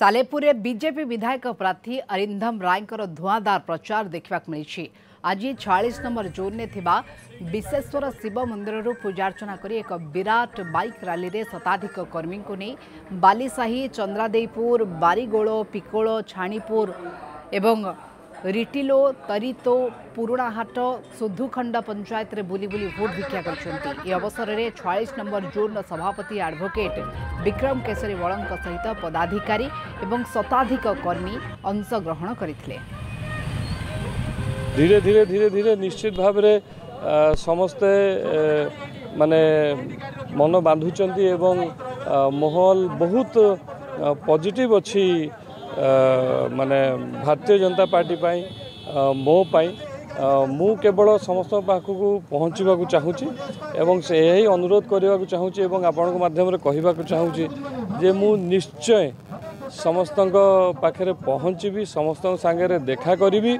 सालेपुर में बीजेपी विधायक प्रार्थी अरिंदम राय धुआंधार प्रचार देखा मिली। आज 46 नंबर जोन में विश्वेश्वर शिव मंदिर पूजार्चना कर एक विराट बाइक रैली रे शताधिक कर्मी को नहीं बालीसाही, चंद्रादेईपुर, बारीगोल, पिकोल, छाणीपुर एवं रिटिलो, तरीतो, पुराणाहाट, सुधुखंड पंचायत रे बुली बुली भोट भिक्षा कर अवसर में 46 नंबर जोन सभापति एडवोकेट विक्रम केशरी बल सहित पदाधिकारी एवं शताधिक कर्मी अंशग्रहण करते। धीरे धीरे धीरे धीरे निश्चित भाव में समस्ते माने मन बांधुचंती एवं माहौल बहुत पॉजिटिव अच्छी माने भारतीय जनता पार्टी पाई मो पाई मु केवल समस्त पाखक पहुँचवा चाहूँगी एवं से यही अनुरोध करने को चाहूँगी एवं आपण माध्यम कहवा चाहूँगी जे मु निश्चय समस्त पाखे पहुँचबी समस्त सांगे देखा करी।